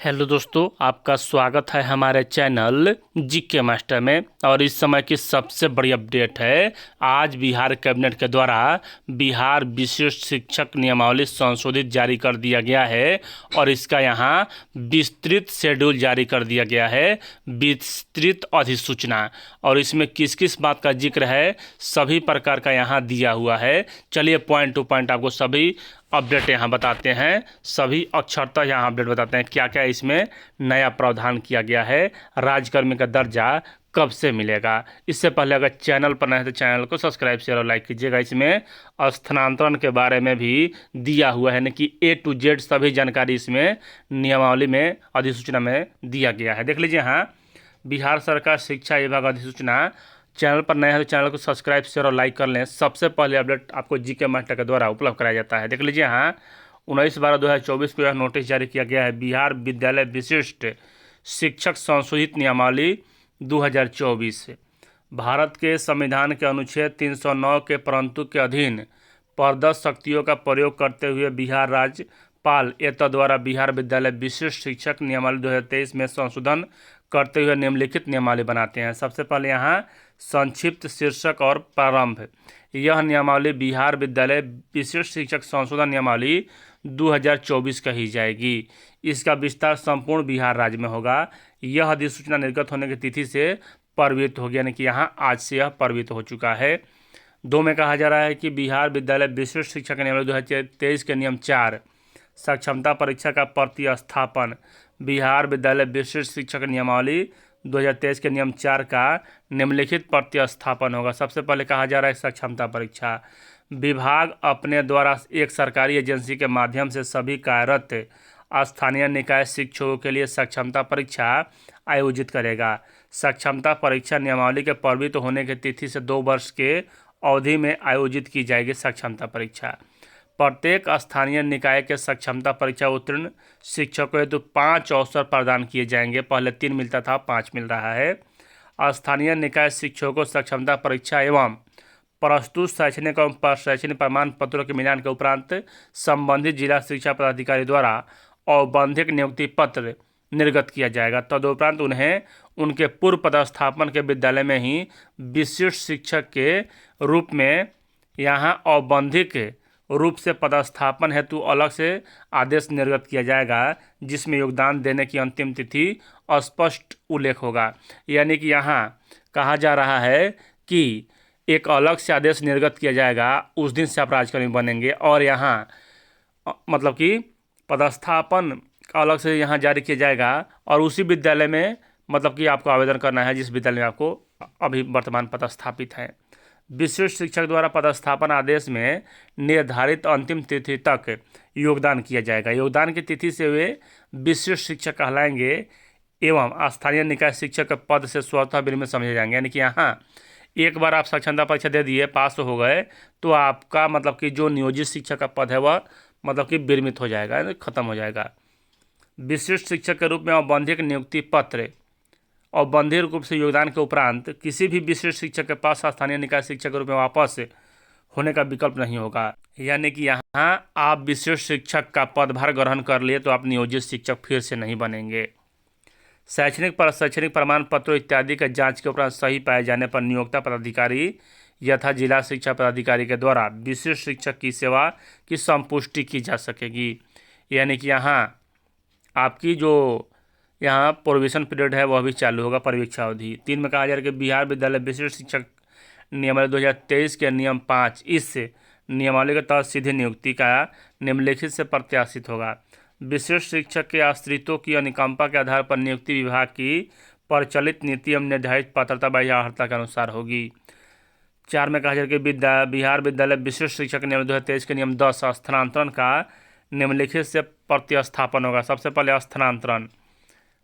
Hello दोस्तों, आपका स्वागत है हमारे चैनल जीके मास्टर में। और इस समय की सबसे बड़ी अपडेट है, आज बिहार कैबिनेट के द्वारा बिहार विशिष्ट शिक्षक नियमावली संशोधित जारी कर दिया गया है और इसका यहाँ विस्तृत शेड्यूल जारी कर दिया गया है, विस्तृत अधिसूचना। और इसमें किस किस बात का जिक्र है सभी प्रकार का यहाँ दिया हुआ है। चलिए पॉइंट टू पॉइंट आपको सभी अपडेट यहाँ बताते हैं, सभी अक्षरतः यहाँ अपडेट बताते हैं क्या क्या इसमें नया प्रावधान किया गया है, राज्यकर्मी का दर्जा कब से मिलेगा। इससे पहले अगर चैनल पर नए हैं तो चैनल को सब्सक्राइब शेयर और लाइक कीजिएगा। इसमें स्थानांतरण के बारे में भी दिया हुआ है, यानी कि A to Z सभी जानकारी इसमें नियमावली में अधिसूचना में दिया गया है। देख लीजिए यहाँ, बिहार सरकार शिक्षा विभाग अधिसूचना। चैनल पर नए हैं तो चैनल को सब्सक्राइब शेयर और लाइक कर लें। सबसे पहले अपडेट आपको जीके मास्टर के द्वारा उपलब्ध कराया जाता है। देख लीजिए यहाँ 19/12/2024 को यह नोटिस जारी किया गया है, बिहार विद्यालय विशिष्ट शिक्षक संशोधित नियमावली 2024। भारत के संविधान के अनुच्छेद 309 के परंतु के अधीन प्रदत्त शक्तियों का प्रयोग करते हुए बिहार राज्यपाल द्वारा बिहार विद्यालय विशिष्ट शिक्षक नियमावली 2023 में संशोधन करते हुए निम्नलिखित नियमावली बनाते हैं। सबसे पहले यहाँ संक्षिप्त शीर्षक और प्रारंभ। यह नियमावली बिहार विद्यालय विशिष्ट शिक्षक संशोधन नियमावली 2024 कही जाएगी। इसका विस्तार संपूर्ण बिहार राज्य में होगा। यह अधिसूचना निर्गत होने की तिथि से प्रवृत्त होगी, यानी कि यहाँ आज से यह प्रवृत्त हो चुका है। 2 में कहा जा रहा है कि बिहार विद्यालय विशिष्ट शिक्षक नियमावली 2023 के नियम 4 सक्षमता परीक्षा का प्रतिस्थापन। बिहार विद्यालय विशिष्ट शिक्षक नियमावली 2023 के नियम 4 का निम्नलिखित प्रतिस्थापन होगा। सबसे पहले कहा जा रहा है क्षमता परीक्षा। विभाग अपने द्वारा एक सरकारी एजेंसी के माध्यम से सभी कार्यरत स्थानीय निकाय शिक्षकों के लिए सक्षमता परीक्षा आयोजित करेगा। सक्षमता परीक्षा नियमावली के प्रवृत्त होने की तिथि से 2 वर्ष के अवधि में आयोजित की जाएगी। सक्षमता परीक्षा प्रत्येक स्थानीय निकाय के सक्षमता परीक्षा उत्तीर्ण शिक्षकों हेतु 5 अवसर प्रदान किए जाएंगे। पहले 3 मिलता था, 5 मिल रहा है। स्थानीय निकाय शिक्षकों को सक्षमता परीक्षा एवं प्रस्तुत शैक्षणिक एवं शैक्षणिक प्रमाण पत्रों के मिलान के उपरांत संबंधित जिला शिक्षा पदाधिकारी द्वारा औपबंधिक नियुक्ति पत्र निर्गत किया जाएगा। तदुपरांत उन्हें उनके पूर्व पदस्थापन के विद्यालय में ही विशिष्ट शिक्षक के रूप में यहाँ औपबंधिक रूप से पदस्थापन हेतु अलग से आदेश निर्गत किया जाएगा, जिसमें योगदान देने की अंतिम तिथि स्पष्ट उल्लेख होगा। यानी कि यहाँ कहा जा रहा है कि एक अलग से आदेश निर्गत किया जाएगा, उस दिन से आप राज्यकर्मी बनेंगे। और यहाँ मतलब कि पदस्थापन अलग से यहाँ जारी किया जाएगा और उसी विद्यालय में मतलब कि आपको आवेदन करना है जिस विद्यालय में आपको अभी वर्तमान पदस्थापित है। विशिष्ट शिक्षक द्वारा पदस्थापन आदेश में निर्धारित अंतिम तिथि तक योगदान किया जाएगा। योगदान की तिथि से वे विशिष्ट शिक्षक कहलाएंगे एवं स्थानीय निकाय शिक्षक के पद से स्वतः विरमित समझे जाएंगे। यानी कि यहाँ एक बार आप सक्षमता परीक्षा दे दिए, पास हो गए, तो आपका मतलब कि जो नियोजित शिक्षक का पद है वह मतलब कि विरमित हो जाएगा, खत्म हो जाएगा। विशिष्ट शिक्षक के रूप में औपबंधिक नियुक्ति पत्र औपबंधिक रूप से योगदान के उपरांत किसी भी विशिष्ट शिक्षक के पास स्थानीय निकाय शिक्षक के रूप में वापस होने का विकल्प नहीं होगा। यानी कि यहाँ आप विशिष्ट शिक्षक का पदभार ग्रहण कर लिए तो आप नियोजित शिक्षक फिर से नहीं बनेंगे। शैक्षणिक प्रमाण पत्रों इत्यादि के जांच के उपरांत सही पाए जाने पर नियोक्ता पदाधिकारी यथा जिला शिक्षा पदाधिकारी के द्वारा विशिष्ट शिक्षक की सेवा की संपुष्टि की जा सकेगी। यानी कि यहाँ आपकी जो यहाँ प्रोविजन पीरियड है वह भी चालू होगा, परीक्षा अवधि। 3 में कहा जा रहा है कि बिहार विद्यालय विशिष्ट शिक्षक नियमावली 2023 के नियम 5 इस नियमावली के तहत सीधी नियुक्ति का निम्नलिखित से प्रत्याशित होगा। विशिष्ट शिक्षक के आश्रितों की अनुकंपा के आधार पर नियुक्ति विभाग की प्रचलित नीति एवं निर्धारित पात्रता बाह्य अर्हता के अनुसार होगी। 4 में कहा जा रहा है कि बिहार विद्यालय विशिष्ट शिक्षक नियम 2023 के नियम 10 स्थानांतरण का निम्नलिखित से प्रतिस्थापन होगा। सबसे पहले स्थानांतरण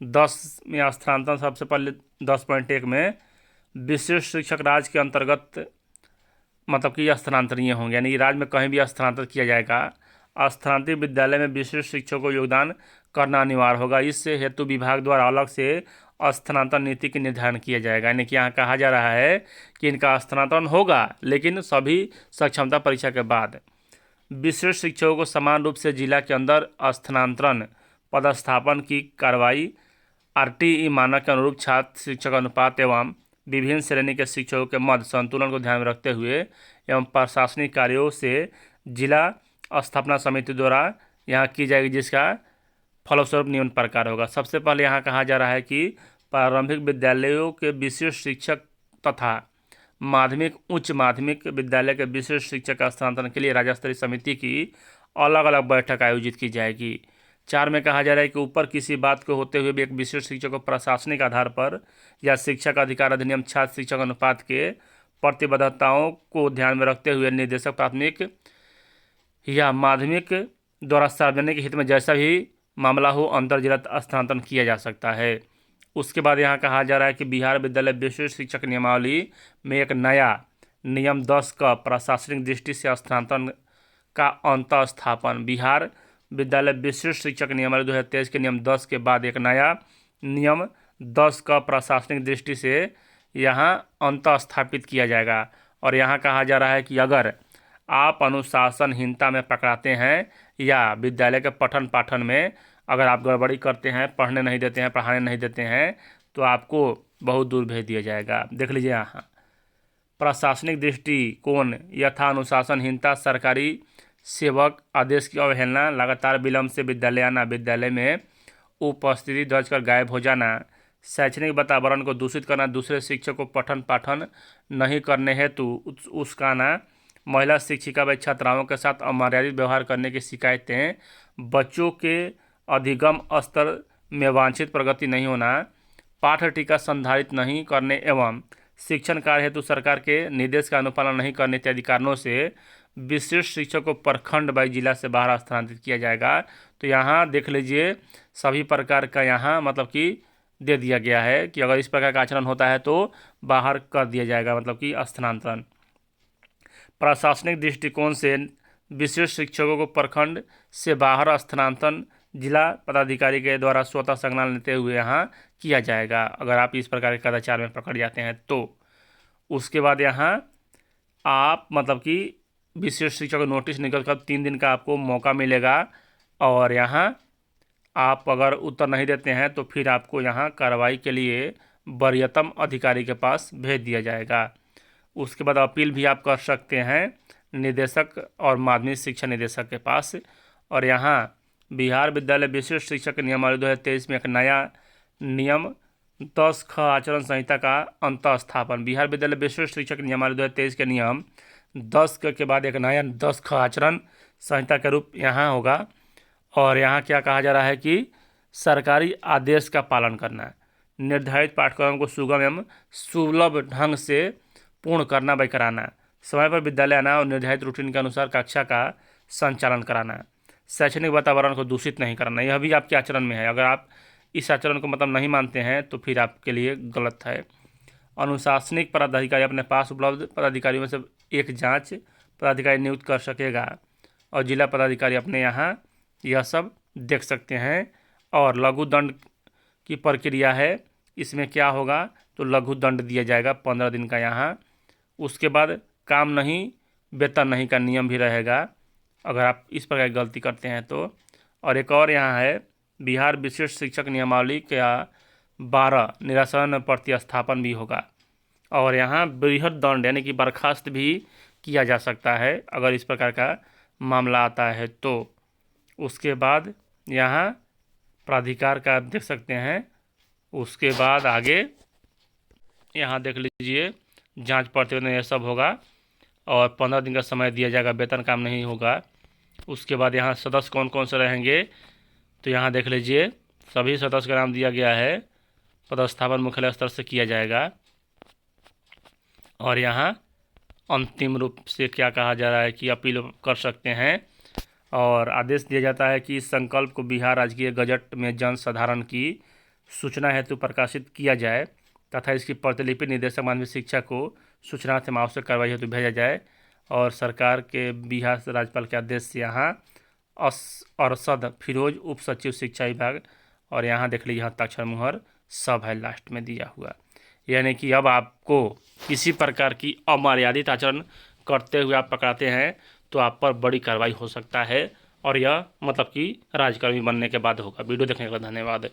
10 में स्थानांतरण, सबसे पहले 10.1 में विशिष्ट शिक्षक राज्य के अंतर्गत मतलब कि स्थानांतरणीय होंगे, यानी राज्य में कहीं भी स्थानांतरित किया जाएगा। स्थानांतरित विद्यालय में विशिष्ट शिक्षकों को योगदान करना अनिवार्य होगा। इस हेतु विभाग द्वारा अलग से स्थानांतरण नीति के निर्धारण किया जाएगा। यानी कि यहाँ कहा जा रहा है कि इनका स्थानांतरण होगा लेकिन सभी सक्षमता परीक्षा के बाद। विशिष्ट शिक्षकों को समान रूप से जिला के अंदर स्थानांतरण पदस्थापन की कार्रवाई आरटीई मानक के अनुरूप छात्र शिक्षक अनुपात एवं विभिन्न श्रेणी के शिक्षकों के मध्य संतुलन को ध्यान में रखते हुए एवं प्रशासनिक कार्यों से जिला स्थापना समिति द्वारा यहाँ की जाएगी, जिसका फलस्वरूप निम्न प्रकार होगा। सबसे पहले यहाँ कहा जा रहा है कि प्रारंभिक विद्यालयों के विशिष्ट शिक्षक तथा माध्यमिक उच्च माध्यमिक विद्यालय के विशिष्ट शिक्षक का स्थानांतरण के लिए राज्य स्तरीय समिति की अलग अलग बैठक आयोजित की जाएगी। 4 में कहा जा रहा है कि ऊपर किसी बात को होते हुए भी एक विशिष्ट शिक्षक को प्रशासनिक आधार पर या शिक्षक अधिकार अधिनियम छात्र शिक्षक अनुपात के प्रतिबद्धताओं को ध्यान में रखते हुए निदेशक प्राथमिक या माध्यमिक द्वारा सार्वजनिक हित में जैसा भी मामला हो अंतर जिला स्थानांतरण किया जा सकता है। उसके बाद यहाँ कहा जा रहा है कि बिहार विद्यालय विशिष्ट शिक्षक नियमावली में एक नया नियम 10 का प्रशासनिक दृष्टि से स्थानांतरण का अंत स्थापन। बिहार विद्यालय विशिष्ट शिक्षक नियमावली 2023 के नियम 10 के बाद एक नया नियम 10 का प्रशासनिक दृष्टि से यहाँ अंत स्थापित किया जाएगा। और यहाँ कहा जा रहा है कि अगर आप अनुशासनहीनता में पकड़ाते हैं या विद्यालय के पठन पाठन में अगर आप गड़बड़ी करते हैं, पढ़ने नहीं देते हैं, पढ़ाने नहीं देते हैं, तो आपको बहुत दूर भेज दिया जाएगा। देख लीजिए यहाँ प्रशासनिक दृष्टिकोण यथा अनुशासनहीनता, सरकारी सेवक आदेश की अवहेलना, लगातार विलंब से विद्यालय आना, विद्यालय में उपस्थिति दर्ज कर गायब हो जाना, शैक्षणिक वातावरण को दूषित करना, दूसरे शिक्षक को पठन पाठन नहीं करने हेतु उस्काना, महिला शिक्षिका व छात्राओं के साथ अमर्यादित व्यवहार करने की शिकायतें, बच्चों के अधिगम स्तर में वांछित प्रगति नहीं होना, पाठ्य टीका संधारित नहीं करने एवं शिक्षण कार्य हेतु सरकार के निर्देश का अनुपालन नहीं करने इत्यादि कारणों से विशिष्ट शिक्षक को प्रखंड व जिला से बाहर स्थानांतरित किया जाएगा। तो यहाँ देख लीजिए सभी प्रकार का यहाँ मतलब कि दे दिया गया है कि अगर इस प्रकार का आचरण होता है तो बाहर कर दिया जाएगा, मतलब कि स्थानांतरण। प्रशासनिक दृष्टिकोण से विशिष्ट शिक्षकों को प्रखंड से बाहर स्थानांतरण जिला पदाधिकारी के द्वारा स्वतः संज्ञान लेते हुए यहाँ किया जाएगा, अगर आप इस प्रकार के कदाचार में पकड़ जाते हैं तो। उसके बाद यहाँ आप मतलब कि विशिष्ट शिक्षक को नोटिस निकल कर 3 दिन का आपको मौका मिलेगा और यहाँ आप अगर उत्तर नहीं देते हैं तो फिर आपको यहाँ कार्रवाई के लिए वरीयतम अधिकारी के पास भेज दिया जाएगा। उसके बाद अपील भी आप कर सकते हैं निदेशक और माध्यमिक शिक्षा निदेशक के पास। और यहाँ बिहार विद्यालय विशिष्ट शिक्षक नियमावली 2023 में एक नया नियम 10 ख आचरण संहिता का अंत स्थापन। बिहार विद्यालय विशिष्ट शिक्षक नियमावली 2023 के नियम 10 के बाद एक नया 10 ख आचरण संहिता के रूप यहाँ होगा। और यहाँ क्या कहा जा रहा है कि सरकारी आदेश का पालन करना, निर्धारित पाठ्यक्रम को सुगम एवं सुलभ ढंग से पूर्ण करना व कराना, समय पर विद्यालय आना और निर्धारित रूटीन के अनुसार कक्षा का संचालन कराना, शैक्षणिक वातावरण को दूषित नहीं करना। यह भी आपके आचरण में है। अगर आप इस आचरण को मतलब नहीं मानते हैं तो फिर आपके लिए गलत है। अनुशासनिक पदाधिकारी अपने पास उपलब्ध पदाधिकारियों में से एक जांच पदाधिकारी नियुक्त कर सकेगा और जिला पदाधिकारी अपने यहाँ यह सब देख सकते हैं। और लघु दंड की प्रक्रिया है, इसमें क्या होगा तो लघु दंड दिया जाएगा 15 दिन का यहाँ। उसके बाद काम नहीं वेतन नहीं का नियम भी रहेगा अगर आप इस प्रकार की गलती करते हैं तो। और एक और यहाँ है बिहार विशिष्ट शिक्षक नियमावली का 12 निरासन प्रतिस्थापन भी होगा। और यहाँ बृहद दंड यानी कि बर्खास्त भी किया जा सकता है अगर इस प्रकार का मामला आता है तो। उसके बाद यहाँ प्राधिकार का आप देख सकते हैं। उसके बाद आगे यहाँ देख लीजिए जांच प्रतिवेदन यह सब होगा और 15 दिन का समय दिया जाएगा, वेतन काम नहीं होगा। उसके बाद यहाँ सदस्य कौन कौन से रहेंगे तो यहाँ देख लीजिए सभी सदस्य का नाम दिया गया है, पदस्थापन मुख्यालय स्तर से किया जाएगा। और यहाँ अंतिम रूप से क्या कहा जा रहा है कि अपील कर सकते हैं और आदेश दिया जाता है कि इस संकल्प को बिहार राजकीय गजट में जन साधारण की सूचना हेतु प्रकाशित किया जाए तथा इसकी प्रतिलिपि निदेशक माध्यमिक शिक्षा को सूचना से आवश्यक कार्रवाई हेतु भेजा जाए। और सरकार के बिहार राज्यपाल के आदेश से यहाँ अरशद फिरोज उप सचिव शिक्षा विभाग और यहाँ देख लीजिए हस्ताक्षर मुहर सब है लास्ट में दिया हुआ। यानी कि अब आपको किसी प्रकार की अमर्यादित आचरण करते हुए आप पकड़ाते हैं तो आप पर बड़ी कार्रवाई हो सकता है और यह मतलब कि राज्यकर्मी बनने के बाद होगा। वीडियो देखने के लिए धन्यवाद।